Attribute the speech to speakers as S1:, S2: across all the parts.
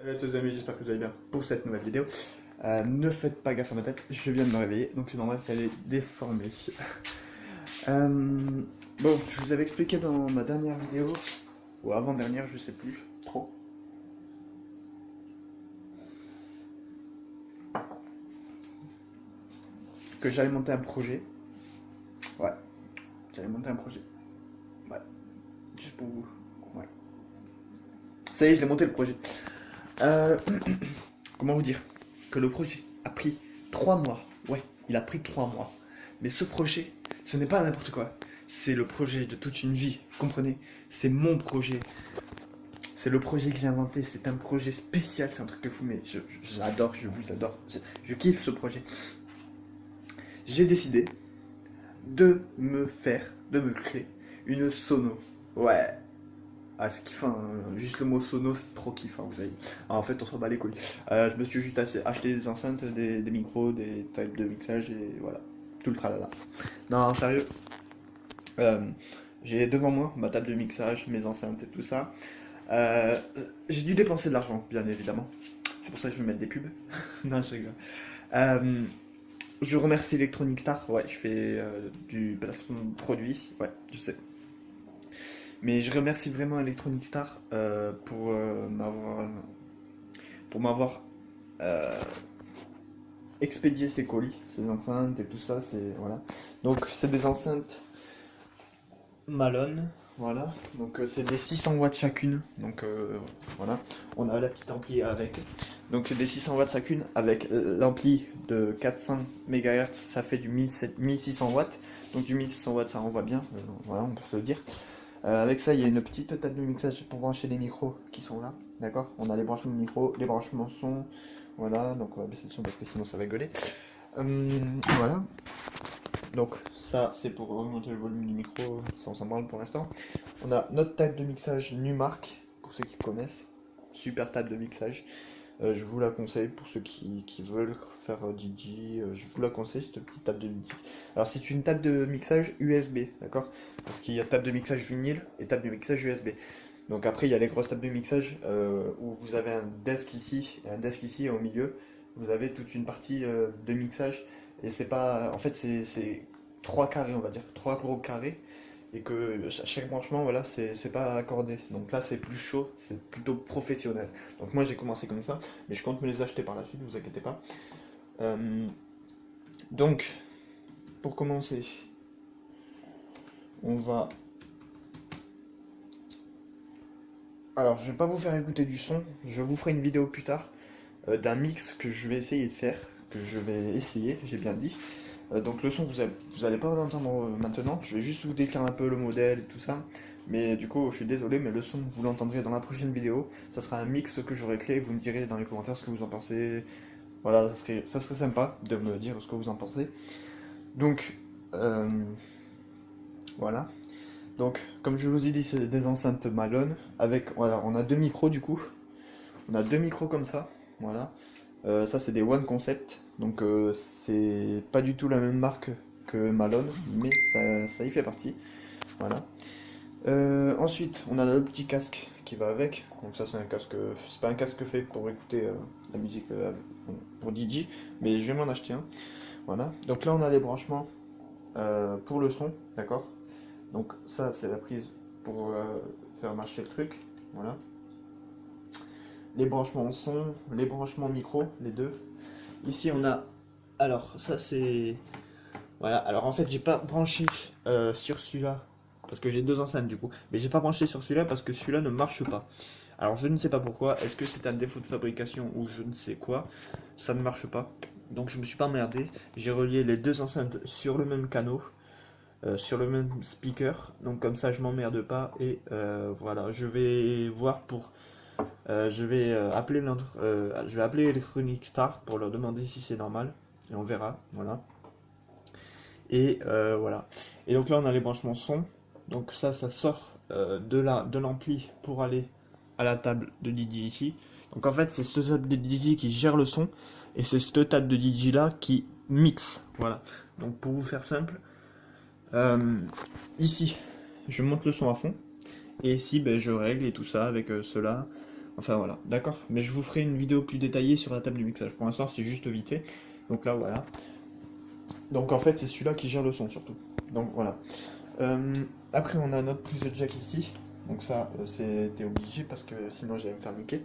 S1: Salut à tous les amis, j'espère que vous allez bien pour cette nouvelle vidéo. Ne faites pas gaffe à ma tête, je viens de me réveiller, donc c'est normal qu'elle est déformée. Euh, bon, je vous avais expliqué dans ma dernière vidéo, ou avant-dernière, je sais plus trop, que j'allais monter un projet. Ouais, j'allais monter un projet. Ouais, juste pour vous. Ouais. Ça y est, je l'ai monté le projet. Euh, Comment vous dire? Que le projet a pris 3 mois. Ouais, il a pris 3 mois. Mais ce projet, ce n'est pas n'importe quoi. C'est le projet de toute une vie, vous comprenez? C'est mon projet. C'est le projet que j'ai inventé. C'est un projet spécial, c'est un truc de fou. Mais j'adore, je vous adore. Je kiffe ce projet. J'ai décidé de me créer une sono. Ouais, ah, c'est kiffant, hein. Juste le mot sono, c'est trop kiffant, vous savez. Ah, en fait, on s'en bat les couilles. Je me suis juste acheté des enceintes, des micros, des tables de mixage et voilà. Tout le tralala. Non, sérieux. euh, j'ai devant moi ma table de mixage, mes enceintes et tout ça. Euh, j'ai dû dépenser de l'argent, bien évidemment. C'est pour ça que je vais mettre des pubs. Non, je rigole. Euh, je remercie Electronic Star. Ouais, je fais du placement de produits. Ouais, je sais. Mais je remercie vraiment Electronic Star pour m'avoir euh, expédié ces colis, ces enceintes et tout ça. C'est voilà. Donc c'est des enceintes Malone, voilà. Donc c'est des 600 watts chacune. Donc voilà. On a la petite ampli avec. Donc c'est des 600 watts chacune avec l'ampli de 400 MHz. Ça fait du 1600 watts. Donc du 1600 watts, ça envoie bien. Voilà, on peut se le dire. Avec ça, il y a une petite table de mixage pour brancher les micros qui sont là, d'accord? On a les branchements de micro, les branchements son, voilà, donc on va baisser le son parce que sinon ça va gueuler. Voilà, donc ça c'est pour augmenter le volume du micro, ça on s'en branle pour l'instant. On a notre table de mixage Numark, pour ceux qui connaissent, super table de mixage. Je vous la conseille pour ceux qui veulent faire DJ, je vous la conseille cette petite table de mix. Alors c'est une table de mixage USB, d'accord? Parce qu'il y a table de mixage vinyle et table de mixage USB. Donc après il y a les grosses tables de mixage où vous avez un desk ici et un desk ici et au milieu. Vous avez toute une partie de mixage et c'est pas, en fait c'est 3 carrés on va dire, 3 gros carrés et que chaque branchement, voilà, c'est pas accordé. Donc là, c'est plus chaud, c'est plutôt professionnel. Donc moi, j'ai commencé comme ça, mais je compte me les acheter par la suite, vous inquiétez pas. Euh, donc, pour commencer, on va... Alors, je vais pas vous faire écouter du son, je vous ferai une vidéo plus tard d'un mix que je vais essayer de faire, que je vais essayer, j'ai bien dit. Donc le son, vous allez pas l'entendre maintenant, je vais juste vous décrire un peu le modèle et tout ça. Mais du coup, je suis désolé, mais le son, vous l'entendrez dans la prochaine vidéo. Ça sera un mix que j'aurai créé, vous me direz dans les commentaires ce que vous en pensez. Voilà, ça serait sympa de me dire ce que vous en pensez. Donc, euh, voilà. Donc, comme je vous ai dit, c'est des enceintes Malone. Avec, voilà, on a deux micros du coup. On a deux micros comme ça. Voilà. Ça, c'est des One Concept. Donc, c'est pas du tout la même marque que Malone, mais ça y fait partie. Voilà. Ensuite, on a le petit casque qui va avec. Donc ça, c'est un casque. C'est pas un casque fait pour écouter la musique pour DJ, mais je vais m'en acheter un. Voilà. Donc là, on a les branchements pour le son, d'accord. Donc ça, c'est la prise pour faire marcher le truc. Voilà. Les branchements son, les branchements micro, les deux. Ici, on a. Alors, ça c'est. Voilà. Alors en fait, j'ai pas branché sur celui-là parce que j'ai deux enceintes du coup, mais j'ai pas branché sur celui-là parce que celui-là ne marche pas. Alors je ne sais pas pourquoi, est-ce que c'est un défaut de fabrication ou je ne sais quoi, ça ne marche pas. Donc je me suis pas emmerdé, j'ai relié les deux enceintes sur le même canot, sur le même speaker, donc comme ça je m'emmerde pas et voilà, je vais voir pour... je vais appeler Electronic Star pour leur demander si c'est normal et on verra, voilà. Et voilà. Et donc là on a les branchements son. Donc ça sort de l'ampli pour aller à la table de DJ ici. Donc en fait c'est cette table de DJ qui gère le son et c'est cette table de DJ là qui mixe. Voilà. Donc pour vous faire simple, ici je monte le son à fond et ici ben, je règle et tout ça avec cela. Enfin voilà, d'accord. Mais je vous ferai une vidéo plus détaillée sur la table du mixage. Pour l'instant, c'est juste vite fait. Donc là, voilà. Donc en fait, c'est celui-là qui gère le son surtout. Donc voilà. Euh, Après, on a notre prise de jack ici. Donc ça, c'était obligé parce que sinon j'allais me faire niquer.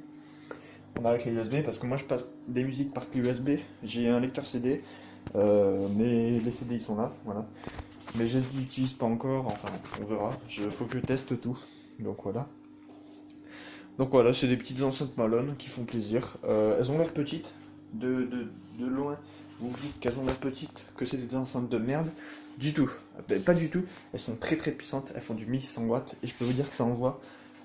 S1: On a la clé USB parce que moi je passe des musiques par clé USB. J'ai un lecteur CD, mais les CD ils sont là, voilà. Mais je les utilise pas encore, enfin on verra. Faut que je teste tout. Donc voilà. Donc voilà, c'est des petites enceintes Malone qui font plaisir. Elles ont l'air petites, de, de, de loin. Vous me dites qu'elles ont l'air petites, que c'est des enceintes de merde. Du tout. Ben, pas du tout. Elles sont très très puissantes. Elles font du 1600 watts. Et je peux vous dire que ça envoie.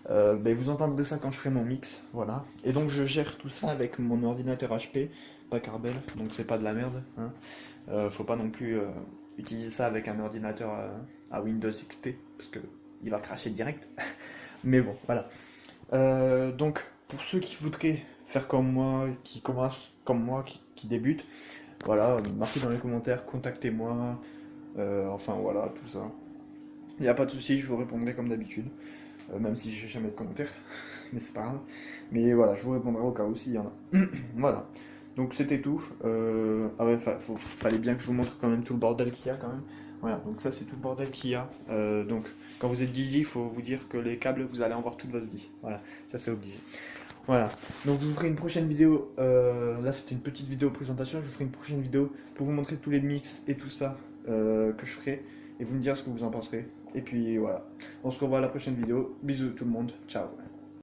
S1: Ben, vous entendrez ça quand je ferai mon mix. Voilà. Et donc je gère tout ça avec mon ordinateur HP, pas Carbel. Donc c'est pas de la merde. Hein. Faut pas non plus utiliser ça avec un ordinateur à Windows XP. Parce que il va cracher direct. Mais bon, voilà. Donc, pour ceux qui voudraient faire comme moi, qui commencent comme moi, qui débutent, voilà, marquez dans les commentaires, contactez-moi, enfin voilà, tout ça. Il n'y a pas de souci, je vous répondrai comme d'habitude, même si j'ai jamais de commentaires, mais c'est pas grave. Mais voilà, je vous répondrai au cas où s'il y en a. Voilà, donc c'était tout. Ah ouais, fallait bien que je vous montre quand même tout le bordel qu'il y a quand même. Voilà, donc ça c'est tout le bordel qu'il y a. Donc quand vous êtes DJ, il faut vous dire que les câbles, vous allez en voir toute votre vie. Voilà, ça c'est obligé. Voilà, donc je vous ferai une prochaine vidéo. Là c'était une petite vidéo présentation. Je vous ferai une prochaine vidéo pour vous montrer tous les mix et tout ça que je ferai. Et vous me dire ce que vous en penserez. Et puis voilà, on se revoit à la prochaine vidéo. Bisous tout le monde, ciao.